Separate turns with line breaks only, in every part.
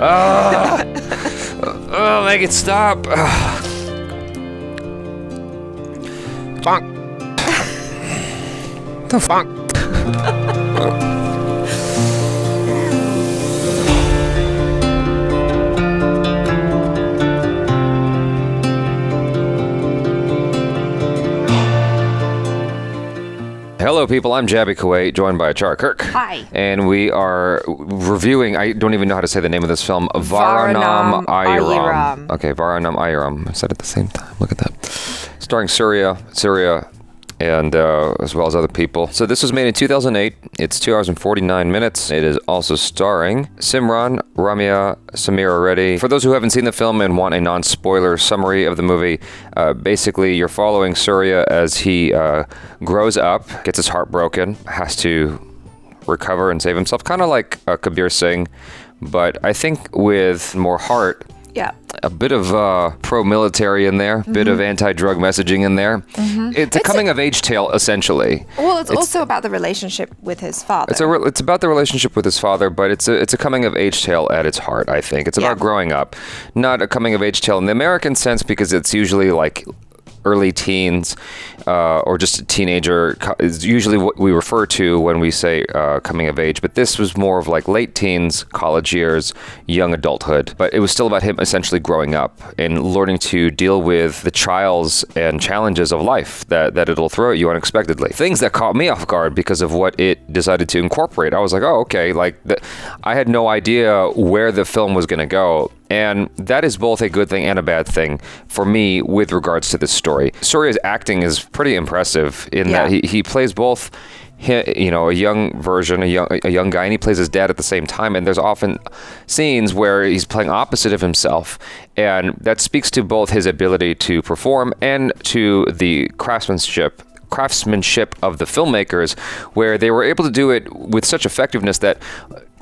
Oh, make it stop. Funk. The funk. Hello, people. I'm Jaby KOAY, joined by ACHARA KIRK.
Hi.
And we are reviewing, I don't even know how to say the name of this film,
VAARANAM AAYIRAM.
Okay, VAARANAM AAYIRAM. I said it at the same time. Look at that. Starring Suriya, and as well as other people. So this was made in 2008. It's 2 hours and 49 minutes. It is also starring Simran, Ramya, Sameera, Reddy. For those who haven't seen the film and want a non-spoiler summary of the movie, basically you're following Suriya as he grows up, gets his heart broken, has to recover and save himself, kind of like Kabir Singh, but I think with more heart.
Yeah.
A bit of pro-military in there, bit of anti-drug messaging in there. It's a coming-of-age tale, essentially.
Well, it's also about the relationship with his father.
It's about the relationship with his father, but it's a coming-of-age tale at its heart, I think. It's about growing up, not a coming-of-age tale in the American sense, because it's usually like early teens or just a teenager is usually what we refer to when we say coming of age. But this was more of like late teens, college years, young adulthood. But it was still about him essentially growing up and learning to deal with the trials and challenges of life that it'll throw at you unexpectedly. Things that caught me off guard because of what it decided to incorporate. I was like, oh, okay. I had no idea where the film was going to go. And that is both a good thing and a bad thing for me with regards to this story. Suriya's acting is pretty impressive in that he plays both, a young version, a young guy, and he plays his dad at the same time. And there's often scenes where he's playing opposite of himself. And that speaks to both his ability to perform and to the craftsmanship of the filmmakers, where they were able to do it with such effectiveness that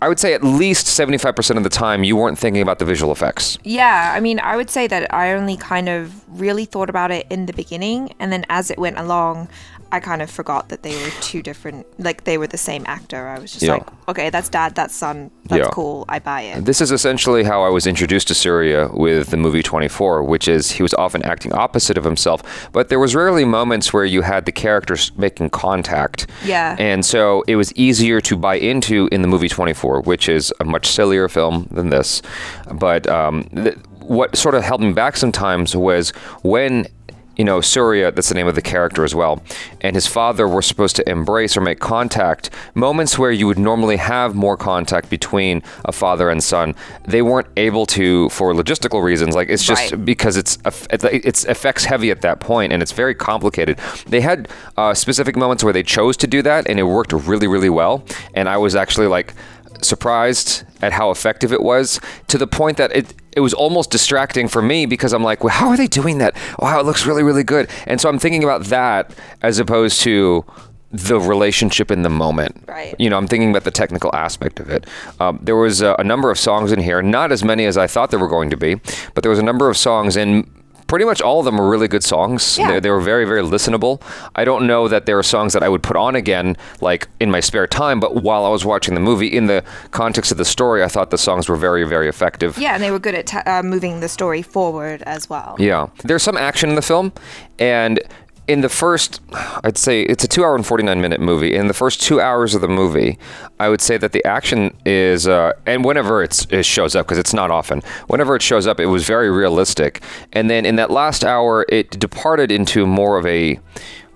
I would say at least 75% of the time you weren't thinking about the visual effects.
Yeah, I mean, I would say that I only kind of really thought about it in the beginning, and then as it went along, I kind of forgot that they were two different, like they were the same actor. I was just like, okay, that's dad, that's son, that's cool, I buy it.
This is essentially how I was introduced to Suriya with the movie 24, which is he was often acting opposite of himself, but there was rarely moments where you had the characters making contact.
Yeah.
And so it was easier to buy into in the movie 24, which is a much sillier film than this. But what sort of held me back sometimes was when Suriya, that's the name of the character as well, and his father were supposed to embrace or make contact, moments where you would normally have more contact between a father and son, they weren't able to for logistical reasons. Like, it's just because it's effects heavy at that point, and it's very complicated. They had specific moments where they chose to do that, and it worked really, really well. And I was actually surprised at how effective it was, to the point that it was almost distracting for me, because I'm like, well, how are they doing that? Wow, it looks really, really good. And so I'm thinking about that as opposed to the relationship in the moment.
Right.
I'm thinking about the technical aspect of it. There was a number of songs in here, not as many as I thought there were going to be, but there was a number of songs, and pretty much all of them were really good songs.
Yeah.
They were very, very listenable. I don't know that there are songs that I would put on again, like in my spare time, but while I was watching the movie, in the context of the story, I thought the songs were very, very effective.
Yeah, and they were good at moving the story forward as well.
Yeah. There's some action in the film, and in the first, I'd say it's a 2 hour and 49 minute movie. In the first 2 hours of the movie, I would say that the action is, and whenever it shows up, because it's not often, whenever it shows up, it was very realistic. And then in that last hour, it departed into more of a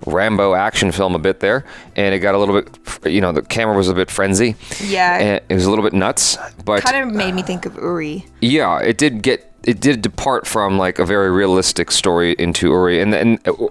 Rambo action film a bit there, and it got a little bit, the camera was a bit frenzy.
Yeah.
And it was a little bit nuts, but
kind of made me think of Uri.
Yeah, it did depart from like a very realistic story into Uri,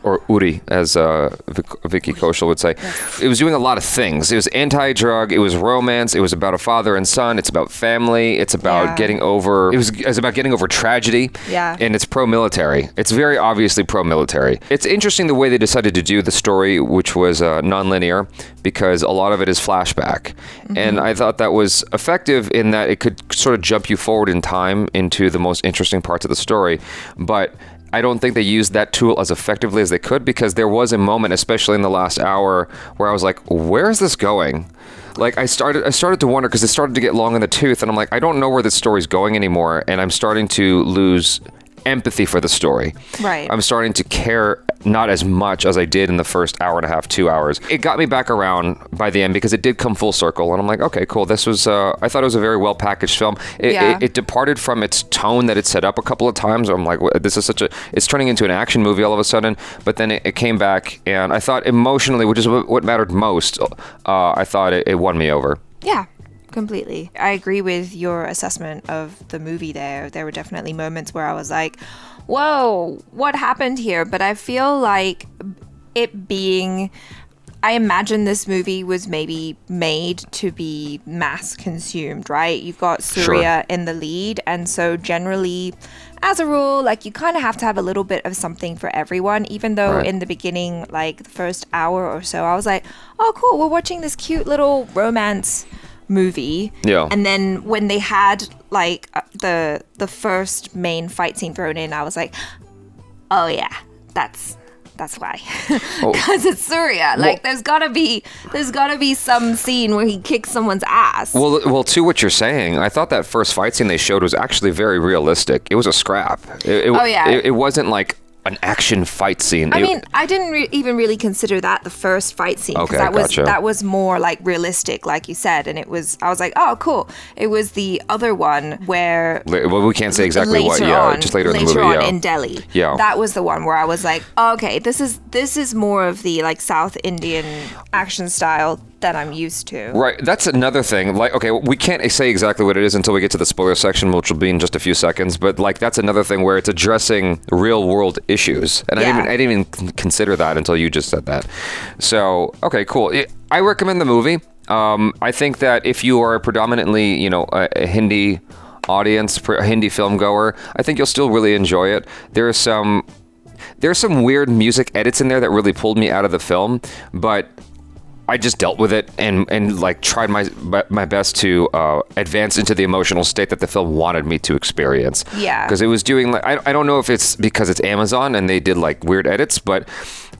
or Uri, as Vicky Kaushal would say. Yes. It was doing a lot of things. It was anti-drug. It was romance. It was about a father and son. It's about family. It's about getting over. It was about getting over tragedy.
Yeah.
And it's pro-military. It's very obviously pro-military. It's interesting the way they decided to do the story, which was non-linear, because a lot of it is flashback, and I thought that was effective in that it could sort of jump you forward in time into the most interesting parts of the story, but I don't think they used that tool as effectively as they could, because there was a moment, especially in the last hour, where I was like, where is this going? Like, I started to wonder, because it started to get long in the tooth, and I'm like, I don't know where this story's going anymore, and I'm starting to lose empathy for the story.
Right.
I'm starting to care not as much as I did in the first hour and a half, 2 hours. It got me back around by the end, because it did come full circle, and I'm like, okay, cool. This was, I thought it was a very well packaged film. It departed from its tone that it set up a couple of times. I'm like, this is it's turning into an action movie all of a sudden, but then it came back, and I thought emotionally, which is what mattered most, I thought it won me over.
Yeah. Completely. I agree with your assessment of the movie there. There were definitely moments where I was like, whoa, what happened here? But I feel like it being... I imagine this movie was maybe made to be mass consumed, right? You've got Suriya in the lead, and so generally, as a rule, like, you kind of have to have a little bit of something for everyone, even though in the beginning, like the first hour or so, I was like, oh, cool, we're watching this cute little romance movie.
Yeah.
And then when they had like the first main fight scene thrown in, I was like, oh yeah, that's why. Because it's Suriya. Like, there's gotta be some scene where he kicks someone's ass.
Well, to what you're saying, I thought that first fight scene they showed was actually very realistic. It was a scrap. It wasn't like an action fight scene.
I mean, I didn't even really consider that the first fight scene, because that was more like realistic, like you said, and I was like, oh, cool. It was the other one where...
Well, we can't say exactly what. Yeah, just later in the movie.
Later on in Delhi.
Yeah.
That was the one where I was like, oh, okay, this is more of the like South Indian action style that I'm used to.
Right. That's another thing. Like, okay, we can't say exactly what it is until we get to the spoiler section, which will be in just a few seconds. But like, that's another thing where it's addressing real world issues, and I didn't even consider that until you just said that. So, okay, cool. I recommend the movie. I think that if you are predominantly, a Hindi audience, a Hindi film goer, I think you'll still really enjoy it. There's some weird music edits in there that really pulled me out of the film, but I just dealt with it and like tried my best to advance into the emotional state that the film wanted me to experience.
Yeah.
Because it was doing like, I don't know if it's because it's Amazon and they did like weird edits, but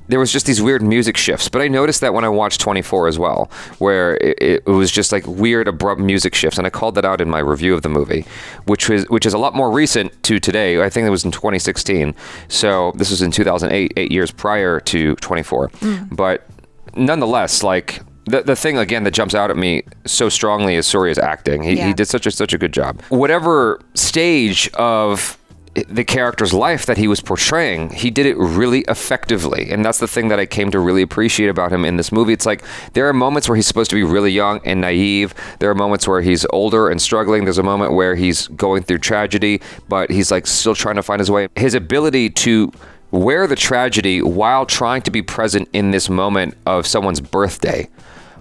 there was just these weird music shifts. But I noticed that when I watched 24 as well, where it was just like weird abrupt music shifts, and I called that out in my review of the movie, which is a lot more recent to today. I think it was in 2016. So this was in 2008, 8 years prior to 24. But nonetheless, like the thing again that jumps out at me so strongly is Suriya's acting. He did such a good job. Whatever stage of the character's life that he was portraying, he did it really effectively, and that's the thing that I came to really appreciate about him in this movie. It's like there are moments where he's supposed to be really young and naive. There are moments where he's older and struggling. There's a moment where he's going through tragedy, but he's like still trying to find his way. His ability to wear the tragedy while trying to be present in this moment of someone's birthday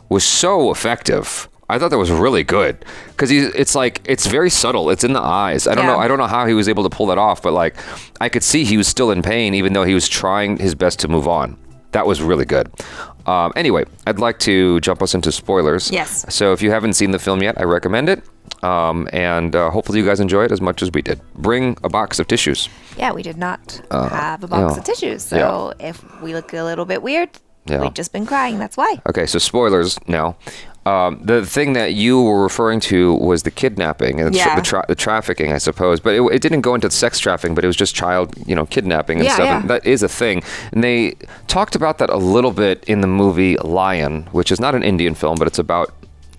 was so effective. I thought that was really good, because it's very subtle. It's in the eyes. I don't know how he was able to pull that off, but like I could see he was still in pain even though he was trying his best to move on. That was really good. Anyway, I'd like to jump us into spoilers.
Yes.
So if you haven't seen the film yet, I recommend it. And hopefully you guys enjoy it as much as we did. Bring a box of tissues.
Yeah, we did not have a box of tissues. So if we look a little bit weird, we've just been crying. That's why. Okay,
so spoilers now. The thing that you were referring to was the kidnapping and the trafficking, I suppose. But it didn't go into sex trafficking, but it was just child, kidnapping and stuff. Yeah. And that is a thing. And they talked about that a little bit in the movie Lion, which is not an Indian film, but it's about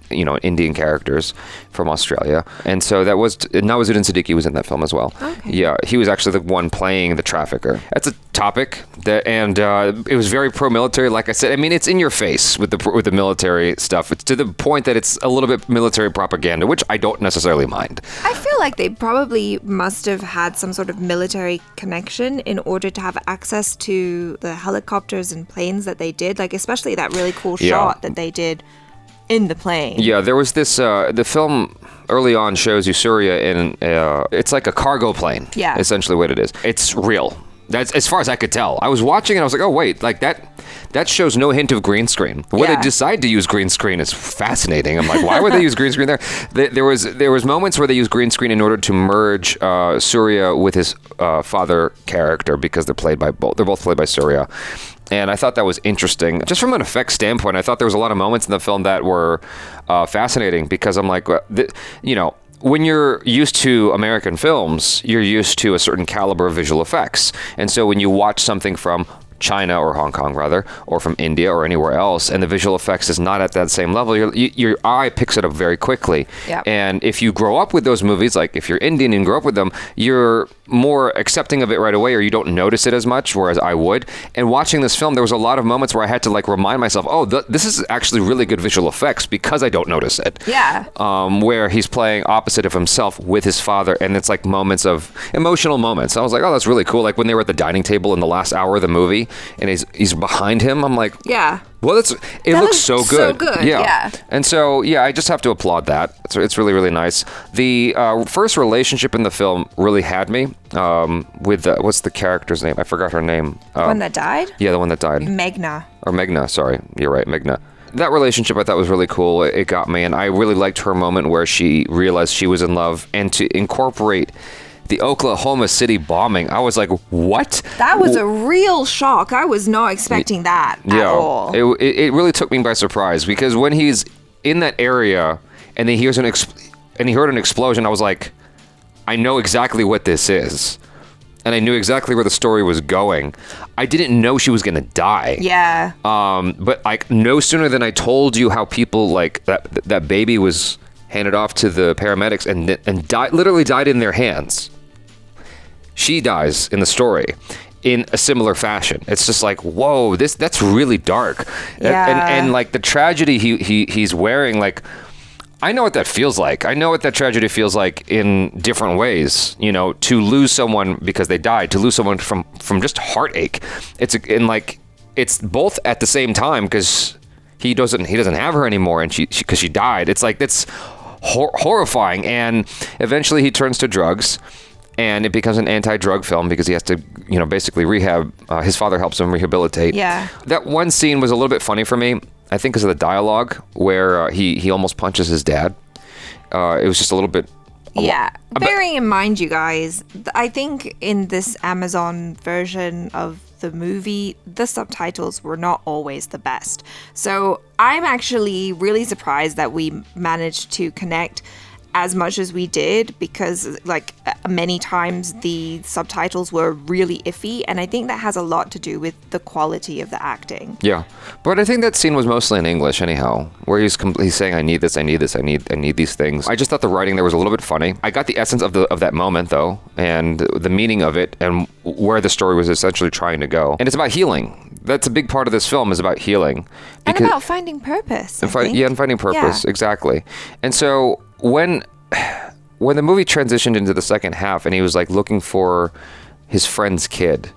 Indian characters from Australia. And so that was Nawazuddin Siddiqui was in that film as well. Okay. Yeah, he was actually the one playing the trafficker. That's a topic and it was very pro-military. Like I said, I mean, it's in your face with the military stuff. It's to the point that it's a little bit military propaganda, which I don't necessarily mind.
I feel like they probably must have had some sort of military connection in order to have access to the helicopters and planes that they did, like especially that really cool shot that they did in the plane. Yeah,
there was this, the film early on shows you Suriya in, it's like a cargo plane. Yeah. Essentially what it is. It's real. That's as far as I could tell. I was watching and I was like, oh wait, like that shows no hint of green screen. When they decide to use green screen is fascinating. I'm like, why would they use green screen there? There was moments where they used green screen in order to merge Suriya with his father character because they're both played by Suriya. And I thought that was interesting. Just from an effects standpoint, I thought there was a lot of moments in the film that were fascinating because I'm like, when you're used to American films, you're used to a certain caliber of visual effects. And so when you watch something from China or Hong Kong rather, or from India or anywhere else, and the visual effects is not at that same level, your eye picks it up very quickly.
Yep.
And if you grow up with those movies, like if you're Indian and grow up with them, you're more accepting of it right away, or you don't notice it as much, whereas I would. And watching this film, there was a lot of moments where I had to like remind myself, oh, this is actually really good visual effects because I don't notice it.
Yeah.
Where he's playing opposite of himself with his father, and it's like moments of emotional moments. I was like, oh, that's really cool. Like when they were at the dining table in the last hour of the movie, and he's behind him. I'm like,
yeah.
Well, it looks so good.
So good. Yeah.
And so, yeah, I just have to applaud that. It's really, really nice. The first relationship in the film really had me with what's the character's name? I forgot her name.
One that died?
Yeah, the one that died.
Megna.
Sorry. You're right, Megna. That relationship I thought was really cool. It got me, and I really liked her moment where she realized she was in love, and to incorporate the Oklahoma City bombing, I was like, what?
That was a real shock. I was not expecting that at all.
It really took me by surprise, because when he's in that area and he hears he heard an explosion, I was like, I know exactly what this is. And I knew exactly where the story was going. I didn't know she was going to die.
Yeah.
But like no sooner than I told you how people like that baby was handed off to the paramedics and literally died in their hands. She dies in the story in a similar fashion. It's just like, whoa, that's really dark.
Yeah.
And like the tragedy he's wearing, like, I know what that feels like. I know what that tragedy feels like in different ways. To lose someone because they died, to lose someone from just heartache. It's both at the same time, because he doesn't have her anymore, and because she died. It's like that's horrifying. And eventually he turns to drugs, and it becomes an anti-drug film because he has to, basically rehab. His father helps him rehabilitate.
Yeah.
That one scene was a little bit funny for me, I think because of the dialogue, where he almost punches his dad. It was just a little bit...
Yeah. Bearing in mind, you guys, I think in this Amazon version of the movie, the subtitles were not always the best. So I'm actually really surprised that we managed to connect as much as we did, because like many times the subtitles were really iffy, and I think that has a lot to do with the quality of the acting.
Yeah, but I think that scene was mostly in English anyhow, where he's saying, I need this, I need this, I need these things. I just thought the writing there was a little bit funny. I got the essence of that moment though, and the meaning of it, and where the story was essentially trying to go. And it's about healing. That's a big part of this film, is about healing.
And about finding purpose.
And finding purpose, exactly. And so when the movie transitioned into the second half and he was like looking for his friend's kid,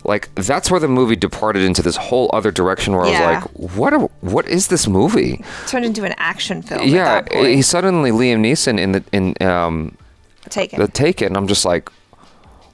like that's where the movie departed into this whole other direction where I was like, what is this movie?
Turned into an action film.
Yeah,
at that point.
He's suddenly Liam Neeson in
Taken.
The Taken. I'm just like,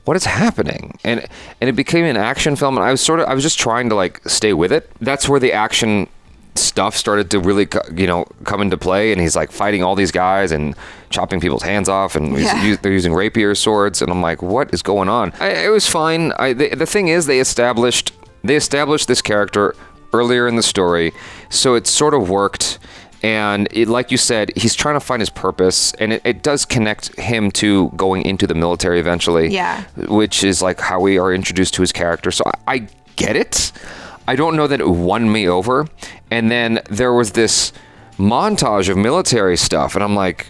what is happening? And it became an action film, and I was just trying to like stay with it. That's where the action stuff started to really come into play, and he's like fighting all these guys and chopping people's hands off, and they're using rapier swords, and I'm like, what is going on? It was fine. The thing is, they established this character earlier in the story, so it sort of worked. And like you said, he's trying to find his purpose, and it does connect him to going into the military eventually.
Yeah.
Which is like how we are introduced to his character. So I get it. I don't know that it won me over. And then there was this montage of military stuff, and I'm like,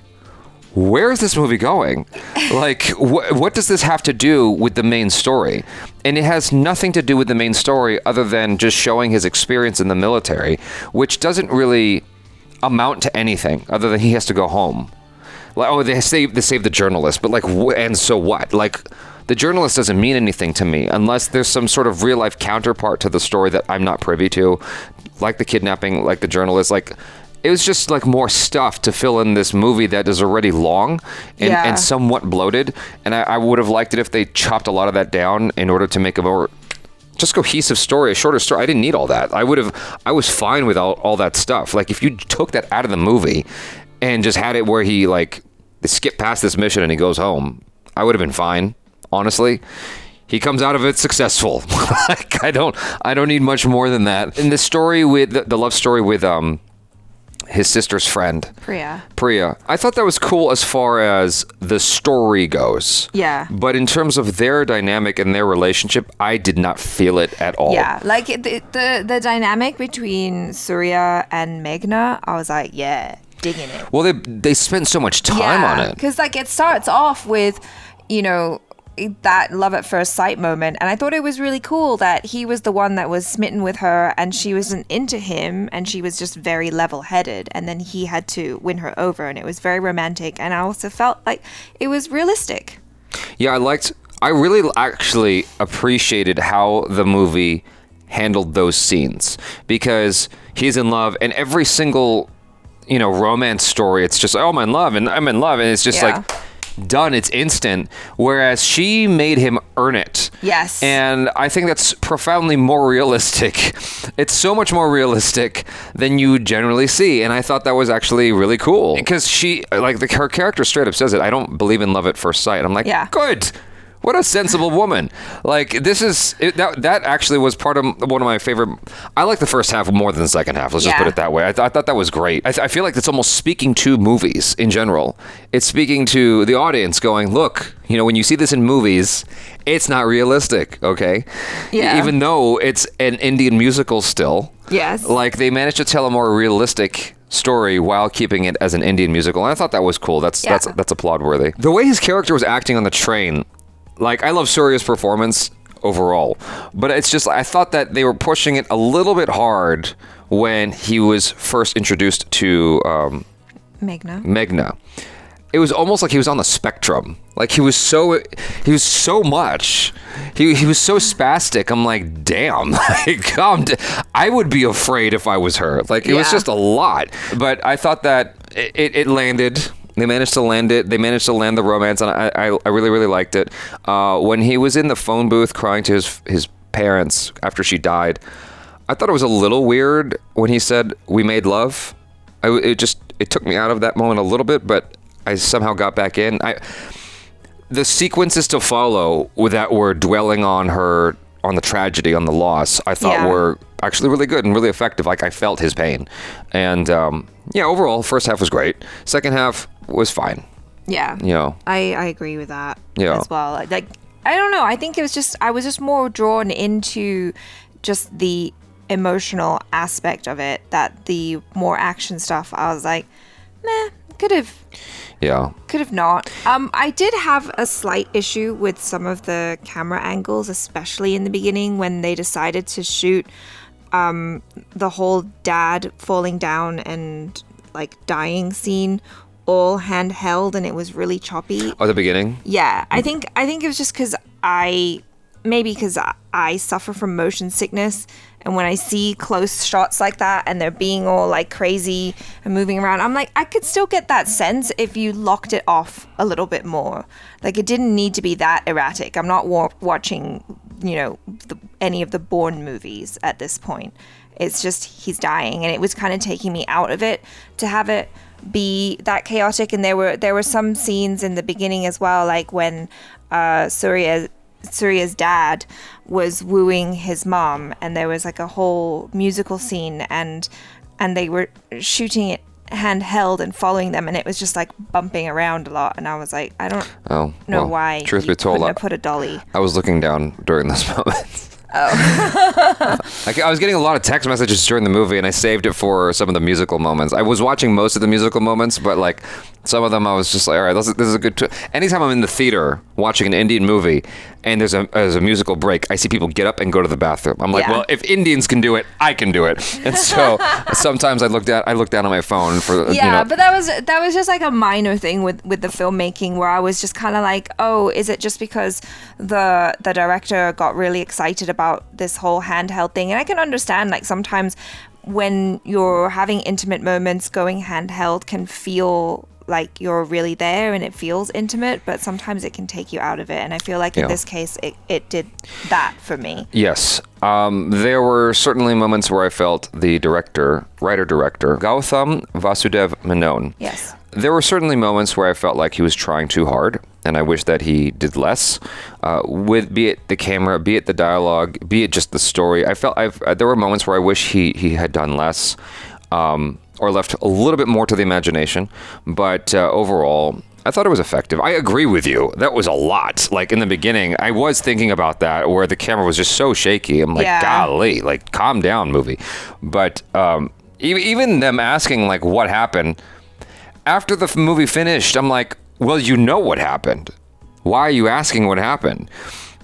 where is this movie going? Like, what does this have to do with the main story? And it has nothing to do with the main story other than just showing his experience in the military, which doesn't really amount to anything other than he has to go home. Like, oh, they save the journalist, but like, and so what? Like, the journalist doesn't mean anything to me unless there's some sort of real life counterpart to the story that I'm not privy to, like the kidnapping, like the journalist. Like, it was just like more stuff to fill in this movie that is already long and somewhat bloated. And I would have liked it if they chopped a lot of that down in order to make a more just cohesive story, a shorter story. I didn't need all that. I was fine with all that stuff. Like if you took that out of the movie and just had it where he like skip past this mission and he goes home, I would have been fine, honestly. He comes out of it successful. Like I don't need much more than that. In the story with the love story with his sister's friend, Priya. I thought that was cool as far as the story goes.
Yeah.
But in terms of their dynamic and their relationship, I did not feel it at all.
Yeah, like the dynamic between Suriya and Meghna, I was like, yeah, digging it.
Well, they spent so much time on it.
Because like it starts off with, you know, that love at first sight moment, and I thought it was really cool that he was the one that was smitten with her and she wasn't into him, and she was just very level-headed, and then he had to win her over, and it was very romantic, and I also felt like it was realistic.
Yeah, I really actually appreciated how the movie handled those scenes, because he's in love, and every single, you know, romance story, it's just, oh, I'm in love, and it's just like done, it's instant, whereas she made him earn it.
Yes.
And I think that's profoundly more realistic. It's so much more realistic than you generally see, and I thought that was actually really cool, because she, like, her character straight up says it, I don't believe in love at first sight. I'm like, good. What a sensible woman. Like, this is, that actually was part of one of my favorite, I like the first half more than the second half, let's just put it that way. I thought that was great. I feel like it's almost speaking to movies in general. It's speaking to the audience going, look, you know, when you see this in movies, it's not realistic, okay?
Yeah.
Even though it's an Indian musical still.
Yes.
Like, they managed to tell a more realistic story while keeping it as an Indian musical, and I thought that was cool. That's applaud worthy. The way his character was acting on the train, like, I love Suriya's performance overall, but it's just, I thought that they were pushing it a little bit hard when he was first introduced to Meghna. It was almost like he was on the spectrum. Like, he was so much. He was so spastic. I'm like, damn. Like, I would be afraid if I was her. Like, it was just a lot. But I thought that it landed. They managed to land it. They managed to land the romance, and I really, really liked it. When he was in the phone booth crying to his parents after she died, I thought it was a little weird when he said, "We made love." It took me out of that moment a little bit, but I somehow got back in. The sequences to follow with that were dwelling on the tragedy, on the loss, I thought were actually really good and really effective. Like, I felt his pain. And overall, first half was great. Second half was fine.
Yeah.
You know.
I agree with that as well. Like, I don't know. I think it was just, I was just more drawn into just the emotional aspect of it, that the more action stuff, I was like, meh, could have not. I did have a slight issue with some of the camera angles, especially in the beginning when they decided to shoot the whole dad falling down and like dying scene all handheld, and it was really choppy.
Oh, the beginning?
Yeah, I think it was just because I suffer from motion sickness, and when I see close shots like that and they're being all like crazy and moving around, I'm like, I could still get that sense if you locked it off a little bit more. Like, it didn't need to be that erratic. I'm not watching, you know, any of the Bourne movies at this point. It's just he's dying, and it was kind of taking me out of it to have it be that chaotic. And there were some scenes in the beginning as well, like when Suriya's dad was wooing his mom, and there was like a whole musical scene, and they were shooting it handheld and following them, and it was just like bumping around a lot, and I was like, I don't know why.
Truth be told,
I put a dolly.
I was looking down during those moments.
Oh.
I was getting a lot of text messages during the movie, and I saved it for some of the musical moments. I was watching most of the musical moments, but like some of them I was just like, all right, this is a good anytime I'm in the theater watching an Indian movie and there's a musical break, I see people get up and go to the bathroom. I'm like, well, if Indians can do it, I can do it. And so sometimes I look down on my phone for
but that was just like a minor thing with the filmmaking, where I was just kind of like, oh, is it just because the director got really excited about this whole handheld thing? And I can understand, like, sometimes when you're having intimate moments, going handheld can feel like you're really there and it feels intimate, but sometimes it can take you out of it. And I feel like in this case, it did that for me.
Yes. There were certainly moments where I felt the writer-director, Gautham, Vasudev, Menon.
Yes.
There were certainly moments where I felt like he was trying too hard, and I wish that he did less. With be it the camera, be it the dialogue, be it just the story. There were moments where I wish he had done less. Or left a little bit more to the imagination. But overall, I thought it was effective. I agree with you. That was a lot. Like, in the beginning, I was thinking about that, where the camera was just so shaky. I'm like, golly, like, calm down, movie. But even them asking, like, what happened, after the movie finished, I'm like, well, you know what happened. Why are you asking what happened?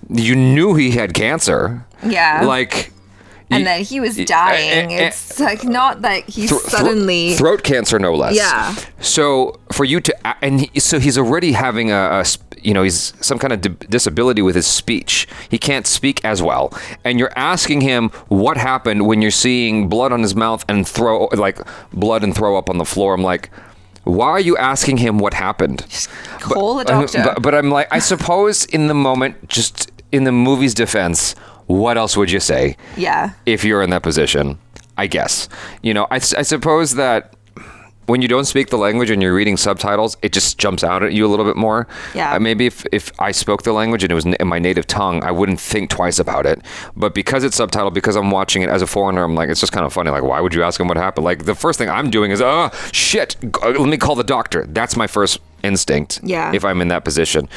You knew he had cancer.
Yeah.
Like...
And that he was dying. It's like not that he's suddenly...
Throat cancer, no less.
Yeah.
So for you to... So he's already having he's some kind of disability with his speech. He can't speak as well. And you're asking him what happened when you're seeing blood on his mouth and blood and throw up on the floor. I'm like, why are you asking him what happened?
Just call the doctor.
But I'm like, I suppose in the moment, just in the movie's defense... What else would you say? Yeah. If you're in that position, I guess. I suppose that when you don't speak the language and you're reading subtitles, it just jumps out at you a little bit more. Yeah. Maybe if I spoke the language and it was in my native tongue, I wouldn't think twice about it. But because it's subtitled, because I'm watching it as a foreigner, I'm like, it's just kind of funny. Like, why would you ask him what happened? Like, the first thing I'm doing is, oh, shit, let me call the doctor. That's my first instinct. Yeah. If I'm in that position.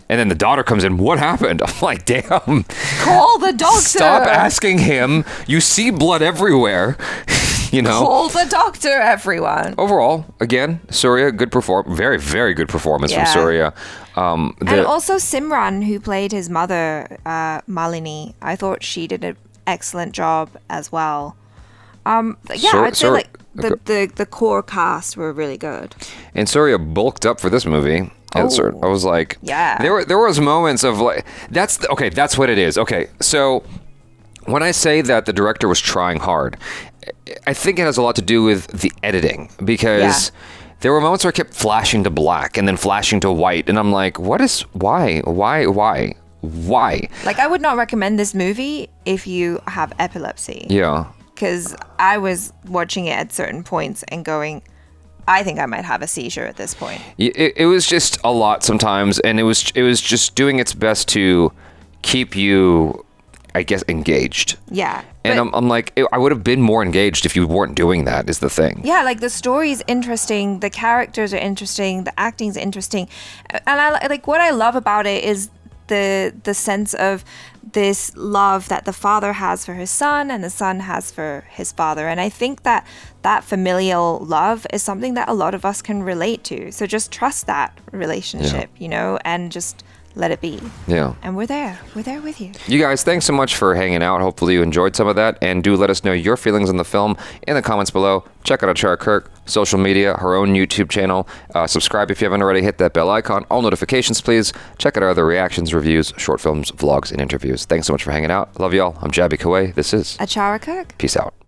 And then the daughter comes in, what happened? I'm like, damn.
Call the doctor.
Stop asking him. You see blood everywhere.
Call the doctor, everyone.
Overall, again, Suriya, very, very good performance from Suriya.
And also Simran, who played his mother, Malini. I thought she did an excellent job as well. I'd say like the core cast were really good.
And Suriya bulked up for this movie. I was like, there was moments of like, that's what it is. Okay, so when I say that the director was trying hard, I think it has a lot to do with the editing, because there were moments where I kept flashing to black and then flashing to white, and I'm like, why?
Like, I would not recommend this movie if you have epilepsy.
Yeah.
Because I was watching it at certain points and going, I think I might have a seizure at this point.
It was just a lot sometimes, and it was just doing its best to keep you, I guess, engaged. Yeah. And I'm like, I would have been more engaged if you weren't doing that, is the thing.
Yeah, like the story's interesting, the characters are interesting, the acting's interesting. And what I love about it is the sense of this love that the father has for his son and the son has for his father. And I think that familial love is something that a lot of us can relate to. So just trust that relationship, and just let it be. Yeah. And we're there with you.
You guys, thanks so much for hanging out. Hopefully you enjoyed some of that, and do let us know your feelings on the film in the comments below. Check out ACHARA KIRK, social media, her own YouTube channel. Subscribe if you haven't already. Hit that bell icon. All notifications, please. Check out our other reactions, reviews, short films, vlogs, and interviews. Thanks so much for hanging out. Love y'all. I'm Jaby KOAY. This is
ACHARA KIRK.
Peace out.